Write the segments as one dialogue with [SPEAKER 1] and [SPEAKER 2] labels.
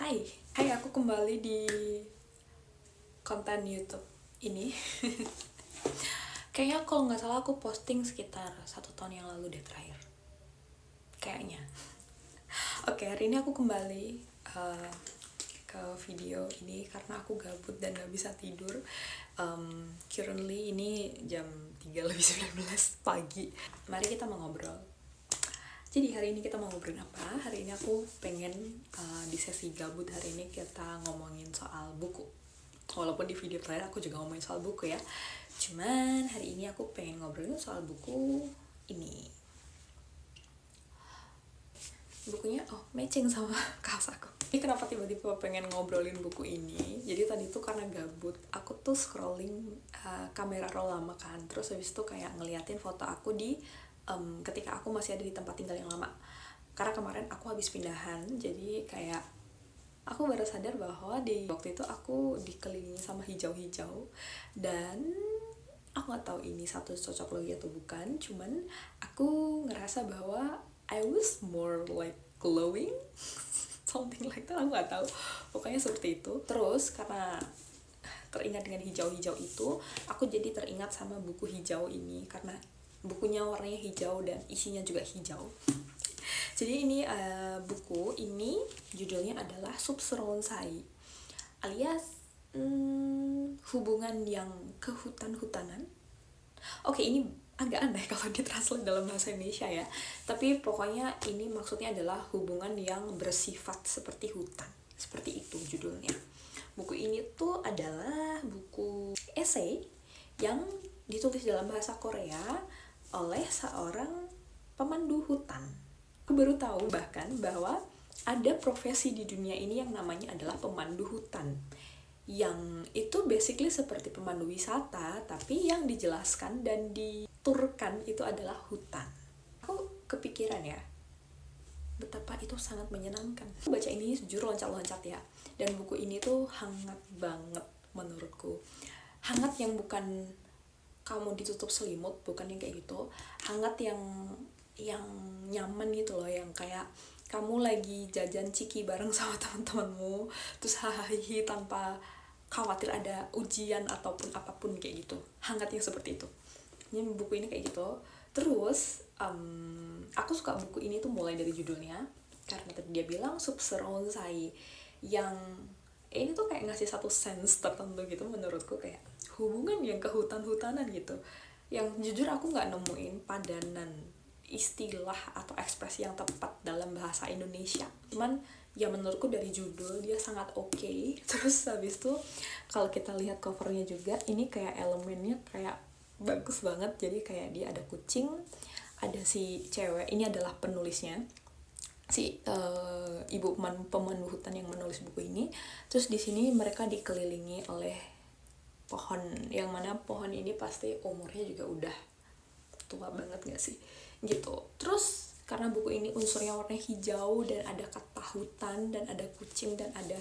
[SPEAKER 1] Hai, aku kembali di konten YouTube ini. Kayaknya kalau nggak salah aku posting sekitar 1 tahun yang lalu deh terakhir. Kayaknya. Oke, hari ini aku kembali ke video ini karena aku gabut dan nggak bisa tidur. Currently ini jam 3:19 pagi. Mari kita mau ngobrol. Jadi hari ini kita mau ngobrolin apa? Hari ini aku pengen di sesi gabut hari ini kita ngomongin soal buku. Walaupun di video terakhir aku juga ngomongin soal buku ya. Cuman hari ini aku pengen ngobrolin soal buku ini. Bukunya matching sama kaos aku. Ini kenapa tiba-tiba pengen ngobrolin buku ini? Jadi tadi tuh karena gabut, aku tuh scrolling kamera roll lama kan. Terus habis itu kayak ngeliatin foto aku di ketika aku masih ada di tempat tinggal yang lama. Karena kemarin aku habis pindahan, jadi kayak aku baru sadar bahwa di waktu itu aku dikelilingi sama hijau-hijau. Dan aku gak tahu ini satu cocok lagi atau bukan, cuman aku ngerasa bahwa I was more like glowing something like that, aku gak tahu, pokoknya seperti itu. Terus karena teringat dengan hijau-hijau itu, aku jadi teringat sama buku hijau ini karena bukunya warnanya hijau dan isinya juga hijau. Jadi ini buku ini judulnya adalah Subseronsai, alias hubungan yang kehutan-hutanan. Oke, ini agak aneh kalau ditranslate dalam bahasa Indonesia ya. Tapi pokoknya ini maksudnya adalah hubungan yang bersifat seperti hutan. Seperti itu judulnya. Buku ini tuh adalah buku esai yang ditulis dalam bahasa Korea oleh seorang pemandu hutan. Aku baru tahu bahkan bahwa ada profesi di dunia ini yang namanya adalah pemandu hutan. Yang itu basically seperti pemandu wisata, tapi yang dijelaskan dan diturkan itu adalah hutan. Aku kepikiran ya, betapa itu sangat menyenangkan. Aku baca ini jujur loncat-loncat ya. Dan buku ini tuh hangat banget menurutku. Hangat yang bukan kamu ditutup selimut, bukan yang kayak gitu. Hangat yang nyaman gitu loh, yang kayak kamu lagi jajan ciki bareng sama teman-temanmu, terus hahaha tanpa khawatir ada ujian ataupun apapun kayak gitu. Hangat yang seperti itu. Ini buku ini kayak gitu. Terus aku suka buku ini tuh mulai dari judulnya, karena tadi dia bilang Subseronsai, yang ini tuh kayak ngasih satu sense tertentu gitu menurutku, kayak hubungan yang kehutan-hutanan gitu. Yang jujur aku nggak nemuin padanan istilah atau ekspresi yang tepat dalam bahasa Indonesia. Cuman ya menurutku dari judul dia sangat oke. Terus habis itu kalau kita lihat covernya juga, ini kayak elemennya kayak bagus banget. Jadi kayak dia ada kucing, ada si cewek, ini adalah penulisnya, si ibu pemandu hutan yang menulis buku ini. Terus di sini mereka dikelilingi oleh pohon, yang mana pohon ini pasti umurnya juga udah tua banget gak sih gitu. Terus karena buku ini unsurnya warna hijau dan ada kata hutan dan ada kucing dan ada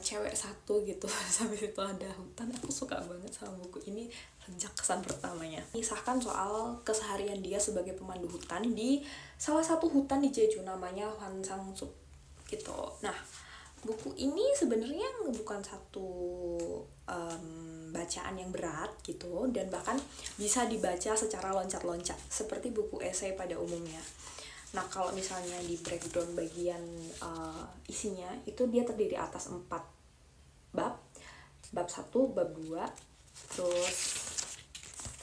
[SPEAKER 1] cewek satu gitu sampai situ ada hutan, aku suka banget sama buku ini sejak kesan pertamanya. Kisahkan soal keseharian dia sebagai pemandu hutan di salah satu hutan di Jeju, namanya Hwansangsup gitu. Nah, buku ini sebenarnya bukan satu bacaan yang berat gitu, dan bahkan bisa dibaca secara loncat-loncat seperti buku esai pada umumnya. Nah, kalau misalnya di breakdown bagian isinya itu dia terdiri atas 4 bab. Bab 1, bab 2, terus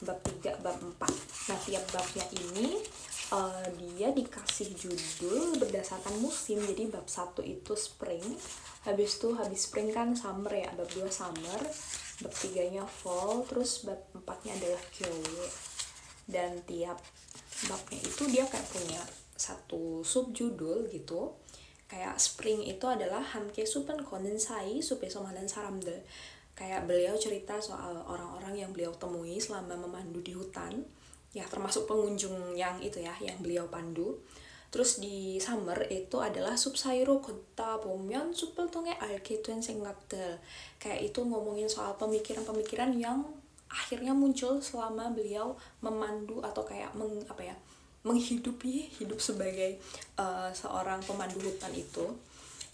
[SPEAKER 1] bab 3, bab 4. Nah, tiap babnya ini dia dikasih judul berdasarkan musim. Jadi bab 1 itu spring, habis spring kan summer ya, bab 2 summer, bab 3-nya fall, terus bab 4-nya adalah kyoe. Dan tiap babnya itu dia kayak punya satu subjudul gitu. Kayak spring itu adalah Hamke Supen Kondensai Supesomadan Saramde. Kayak beliau cerita soal orang-orang yang beliau temui selama memandu di hutan, ya termasuk pengunjung yang itu ya, yang beliau pandu. Terus di summer itu adalah Subsairo Kota Bomyeon Supeltonge Alketuen Sengakdel. Kayak itu ngomongin soal pemikiran-pemikiran yang akhirnya muncul selama beliau memandu atau kayak menghidup sebagai seorang pemandu hutan itu.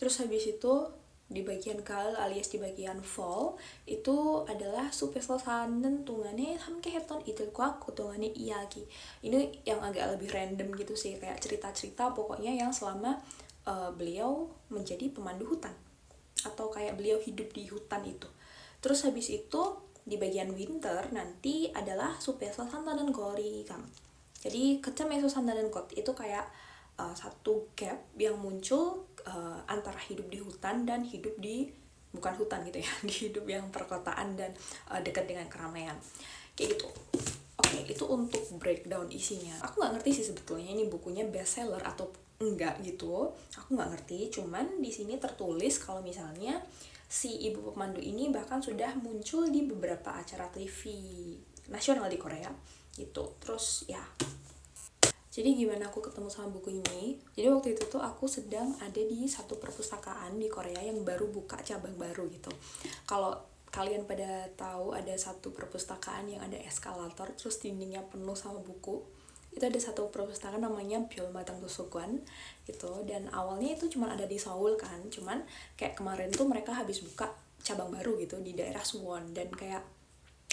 [SPEAKER 1] Terus habis itu di bagian kal alias di bagian fall itu adalah supesal sanen tungane hamke heton itu aku tungane iyagi. Ini yang agak lebih random gitu sih, kayak cerita-cerita pokoknya yang selama beliau menjadi pemandu hutan atau kayak beliau hidup di hutan itu. Terus habis itu di bagian winter nanti adalah supesal santanen gori kam. Jadi kecem santanen kot itu kayak satu gap yang muncul antara hidup di hutan dan hidup di bukan hutan gitu ya, di hidup yang perkotaan dan dekat dengan keramaian kayak gitu. Oke, itu untuk breakdown isinya. Aku nggak ngerti sih sebetulnya ini bukunya bestseller atau enggak gitu, aku nggak ngerti. Cuman di sini tertulis kalau misalnya si ibu pemandu ini bahkan sudah muncul di beberapa acara TV nasional di Korea gitu. Terus ya, jadi gimana aku ketemu sama buku ini? Jadi waktu itu tuh aku sedang ada di satu perpustakaan di Korea yang baru buka cabang baru gitu. Kalau kalian pada tahu ada satu perpustakaan yang ada eskalator terus dindingnya penuh sama buku. Itu ada satu perpustakaan namanya Byeolmadang Dosokwon gitu, dan awalnya itu cuma ada di Seoul kan. Cuman kayak kemarin tuh mereka habis buka cabang baru gitu di daerah Suwon, dan kayak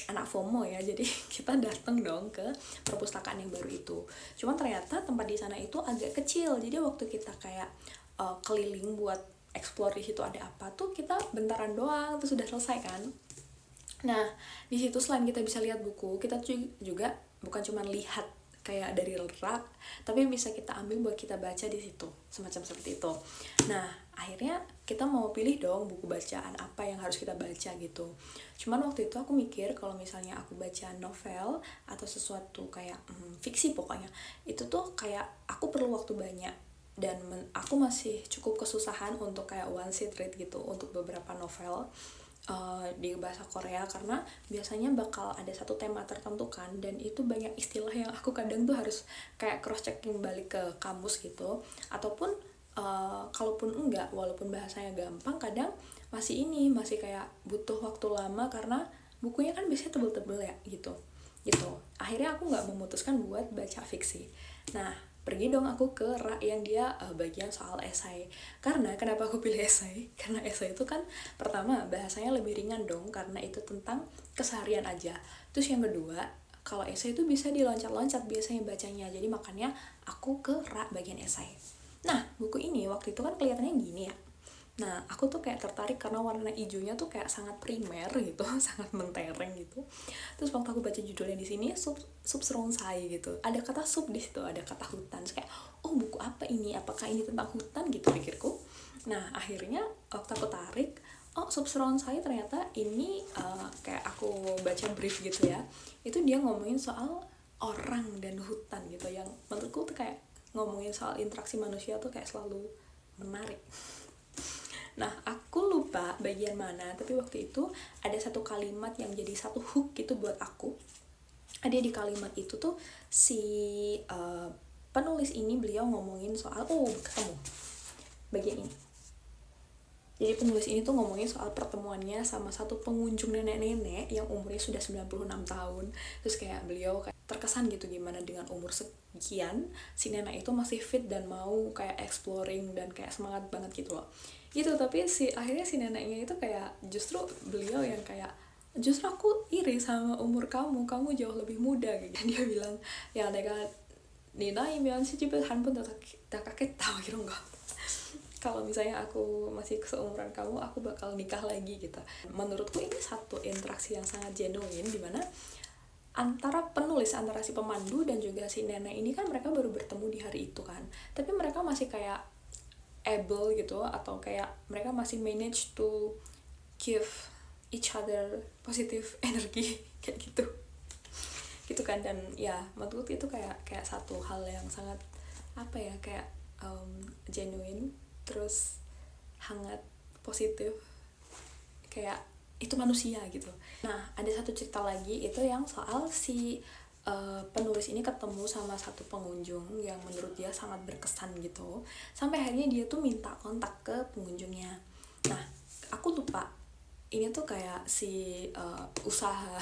[SPEAKER 1] anak FOMO ya, jadi kita datang dong ke perpustakaan yang baru itu. Cuman ternyata tempat di sana itu agak kecil, jadi waktu kita kayak keliling buat explore di situ ada apa tuh kita bentaran doang terus sudah selesai kan. Nah di situ selain kita bisa lihat buku, kita juga bukan cuma lihat kayak dari rak, tapi bisa kita ambil buat kita baca di situ, semacam seperti itu. Nah akhirnya kita mau pilih dong buku bacaan apa yang harus kita baca gitu. Cuman waktu itu aku mikir kalau misalnya aku baca novel atau sesuatu kayak fiksi pokoknya, itu tuh kayak aku perlu waktu banyak, dan aku masih cukup kesusahan untuk kayak one sit read gitu untuk beberapa novel di bahasa Korea, karena biasanya bakal ada satu tema tertentu kan, dan itu banyak istilah yang aku kadang tuh harus kayak cross checking balik ke kamus gitu. Ataupun kalaupun enggak, walaupun bahasanya gampang, kadang masih kayak butuh waktu lama karena bukunya kan biasanya tebel-tebel ya gitu. Akhirnya aku nggak memutuskan buat baca fiksi. Nah pergi dong aku ke rak yang dia bagian soal esai. Karena kenapa aku pilih esai? Karena esai itu kan pertama bahasanya lebih ringan dong, karena itu tentang keseharian aja. Terus yang kedua, kalau esai itu bisa diloncat-loncat biasanya bacanya, jadi makanya aku ke rak bagian esai. Nah buku ini waktu itu kan kelihatannya gini ya. Nah aku tuh kayak tertarik karena warna hijaunya tuh kayak sangat primer gitu, sangat mentereng gitu. Terus waktu aku baca judulnya di sini sub serongsai gitu, ada kata sub di situ, ada kata hutan. Terus kayak oh buku apa ini, apakah ini tentang hutan gitu pikirku. Nah akhirnya waktu aku tarik, oh sub serongsai ternyata ini kayak aku baca brief gitu ya, itu dia ngomongin soal orang dan hutan gitu, yang menurutku tuh kayak ngomongin soal interaksi manusia tuh kayak selalu menarik. Nah aku lupa bagian mana, tapi waktu itu ada satu kalimat yang jadi satu hook gitu buat aku. Ada di kalimat itu tuh si penulis ini beliau ngomongin soal ketemu bagian ini. Jadi penulis ini tuh ngomongin soal pertemuannya sama satu pengunjung nenek-nenek yang umurnya sudah 96 tahun. Terus kayak beliau kayak terkesan gitu gimana dengan umur sekian si nenek itu masih fit dan mau kayak exploring dan kayak semangat banget gitu loh. Gitu, tapi akhirnya si neneknya itu kayak justru beliau yang kayak justru aku iri sama umur kamu jauh lebih muda gitu. Dia bilang ya 내가 네 나이면 시집을 한 번도 다 갔겠다 이런 거. Kalau misalnya aku masih seumuran kamu, aku bakal nikah lagi gitu. Menurutku ini satu interaksi yang sangat genuine, dimana antara penulis, antara si pemandu dan juga si nenek ini kan mereka baru bertemu di hari itu kan, tapi mereka masih kayak able gitu, atau kayak mereka masih manage to give each other positive energy kayak gitu kan. Dan ya menurut itu kayak satu hal yang sangat apa ya, kayak genuine, terus hangat, positif, kayak itu manusia gitu. Nah ada satu cerita lagi itu yang soal si penulis ini ketemu sama satu pengunjung yang menurut dia sangat berkesan gitu, sampai akhirnya dia tuh minta kontak ke pengunjungnya. Nah aku lupa ini tuh kayak si usaha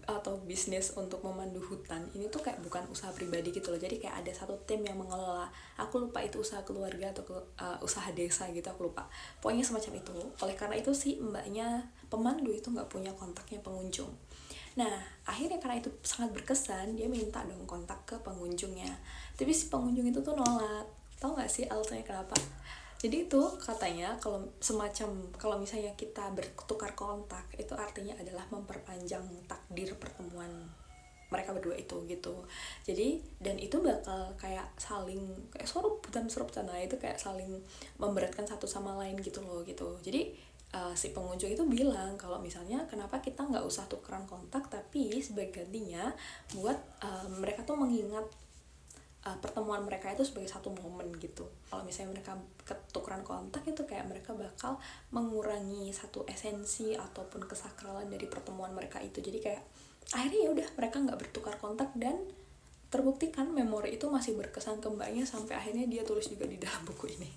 [SPEAKER 1] atau bisnis untuk memandu hutan ini tuh kayak bukan usaha pribadi gitu loh. Jadi kayak ada satu tim yang mengelola, aku lupa itu usaha keluarga atau usaha desa gitu, aku lupa, pokoknya semacam itu. Oleh karena itu si mbaknya pemandu itu nggak punya kontaknya pengunjung. Nah akhirnya karena itu sangat berkesan, dia minta dong kontak ke pengunjungnya, tapi si pengunjung itu tuh nolak. Tahu nggak sih alasannya kenapa? Jadi itu katanya kalau semacam, kalau misalnya kita bertukar kontak itu artinya adalah memperpanjang takdir pertemuan mereka berdua itu gitu. Jadi dan itu bakal kayak saling kayak seruputan nah itu kayak saling memberatkan satu sama lain gitu loh gitu. Jadi si pengunjung itu bilang kalau misalnya kenapa kita nggak usah tukeran kontak, tapi sebagai gantinya buat mereka tuh mengingat pertemuan mereka itu sebagai satu momen gitu. Kalau misalnya mereka ketukeran kontak itu kayak mereka bakal mengurangi satu esensi ataupun kesakralan dari pertemuan mereka itu. Jadi kayak akhirnya ya udah mereka nggak bertukar kontak, dan terbuktikan memori itu masih berkesan ke mbaknya sampai akhirnya dia tulis juga di dalam buku ini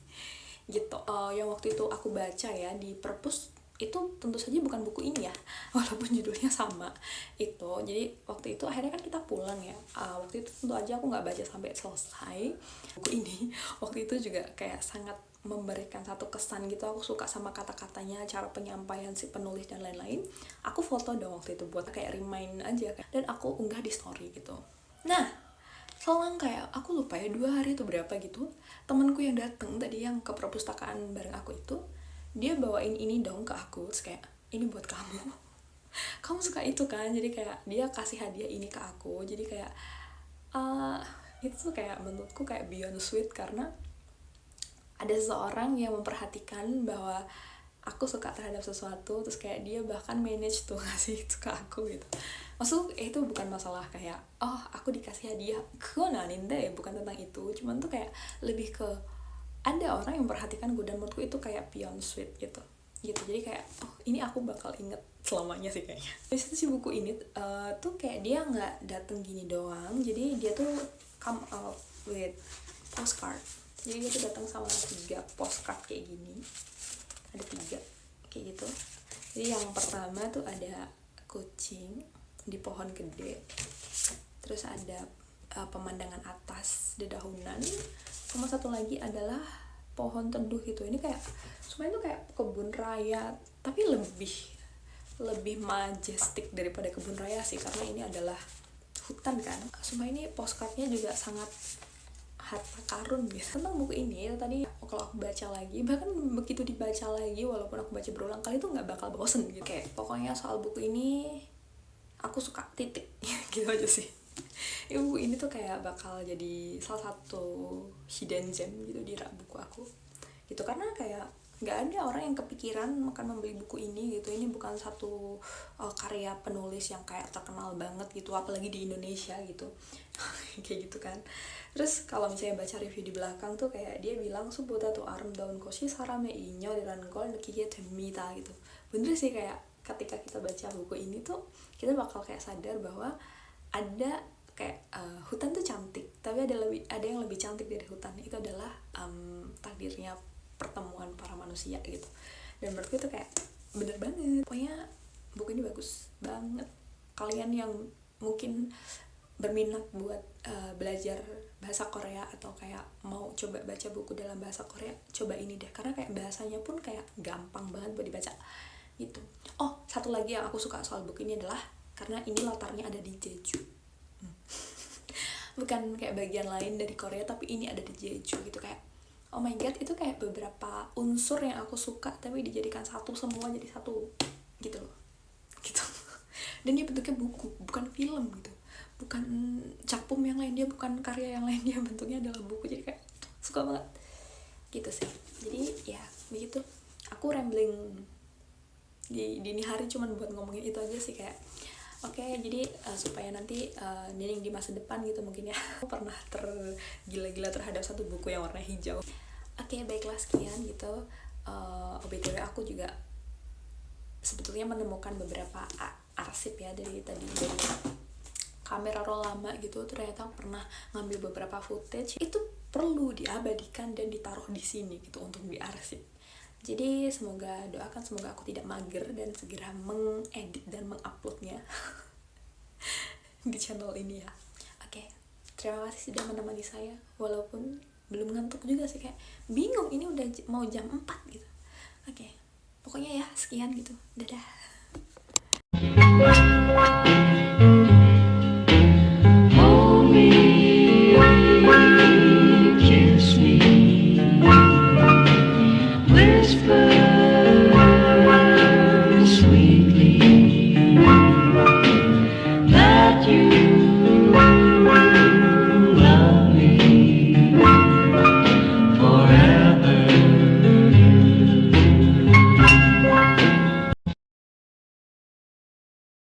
[SPEAKER 1] gitu. Yang waktu itu aku baca ya di perpus itu tentu saja bukan buku ini ya, walaupun judulnya sama itu. Jadi waktu itu akhirnya kan kita pulang ya, waktu itu tentu aja aku nggak baca sampai selesai buku ini. Waktu itu juga kayak sangat memberikan satu kesan gitu, aku suka sama kata-katanya, cara penyampaian si penulis dan lain-lain. Aku foto dong waktu itu buat kayak remind aja, dan aku unggah di story gitu. Nah selang kayak aku lupa ya 2 hari atau berapa gitu, temanku yang dateng tadi yang ke perpustakaan bareng aku itu, dia bawain ini dong ke aku, terus kayak ini buat kamu. Kamu suka itu kan, jadi kayak dia kasih hadiah ini ke aku. Jadi kayak itu tuh kayak menurutku kayak beyond sweet, karena ada seseorang yang memperhatikan bahwa aku suka terhadap sesuatu, terus kayak dia bahkan manage tuh ngasih itu ke aku gitu. Maksud itu bukan masalah kayak oh aku dikasih hadiah kenanin deh, bukan tentang itu, cuman tuh kayak lebih ke ada orang yang memperhatikan gue, dan menurutku itu kayak beyond sweet gitu. Jadi kayak oh ini aku bakal inget selamanya sih kayaknya. Di situ si buku ini tuh kayak dia nggak dateng gini doang, jadi dia tuh come out with postcard. Jadi dia tuh datang sama 3 postcard kayak gini, ada 3 kayak gitu. Jadi yang pertama tuh ada kucing di pohon gede, terus ada pemandangan atas dedaunan, sama satu lagi adalah pohon teduh gitu. Ini kayak sebenarnya itu kayak kebun raya, tapi lebih majestic daripada kebun raya sih, karena ini adalah hutan kan. Sumpah ini postcardnya juga sangat harta karun gitu. Tentang buku ini tadi kalau aku baca lagi, bahkan begitu dibaca lagi walaupun aku baca berulang kali itu nggak bakal bosen gitu. Kayak pokoknya soal buku ini aku suka titik gitu aja sih. Buku ini tuh kayak bakal jadi salah satu hidden gem gitu di rak buku aku gitu, karena kayak nggak ada orang yang kepikiran akan membeli buku ini gitu. Ini bukan satu karya penulis yang kayak terkenal banget gitu, apalagi di Indonesia gitu. Kayak gitu kan. Terus kalau misalnya baca review di belakang tuh kayak dia bilang subuta tuh 아름다운 것이 사람의 인연이라는 걸 느끼게 됩니다 gitu. Bener sih, kayak ketika kita baca buku ini tuh kita bakal kayak sadar bahwa ada kayak hutan tuh cantik, tapi ada yang lebih cantik dari hutan. Itu adalah takdirnya pertemuan para manusia gitu. Dan menurutku itu kayak bener banget. Pokoknya buku ini bagus banget. Kalian yang mungkin berminat buat belajar bahasa Korea atau kayak mau coba baca buku dalam bahasa Korea, coba ini deh, karena kayak bahasanya pun kayak gampang banget buat dibaca gitu. Oh satu lagi yang aku suka soal buku ini adalah karena ini latarnya ada di Jeju. Bukan kayak bagian lain dari Korea, tapi ini ada di Jeju gitu. Kayak oh my god, itu kayak beberapa unsur yang aku suka tapi dijadikan satu semua jadi satu gitu loh gitu. Dan dia bentuknya buku, bukan film gitu, bukan cakpum yang lain, dia bukan karya yang lain, dia bentuknya adalah buku. Jadi kayak suka banget gitu sih. Jadi ya begitu, aku rambling di dini hari cuman buat ngomongin itu aja sih. Kayak oke, jadi supaya nanti Nining di masa depan gitu mungkin ya, aku pernah tergila-gila terhadap satu buku yang warna hijau. Oke, baiklah sekian gitu. BTW aku juga sebetulnya menemukan beberapa arsip ya dari kamera roll lama gitu. Ternyata pernah ngambil beberapa footage, itu perlu diabadikan dan ditaruh di sini gitu untuk diarsip. Jadi doakan semoga aku tidak mager dan segera mengedit dan menguploadnya di channel ini ya. Oke, terima kasih sudah menemani saya, walaupun belum ngantuk juga sih, kayak bingung ini udah mau jam 4 gitu. Oke, pokoknya ya sekian gitu, dadah.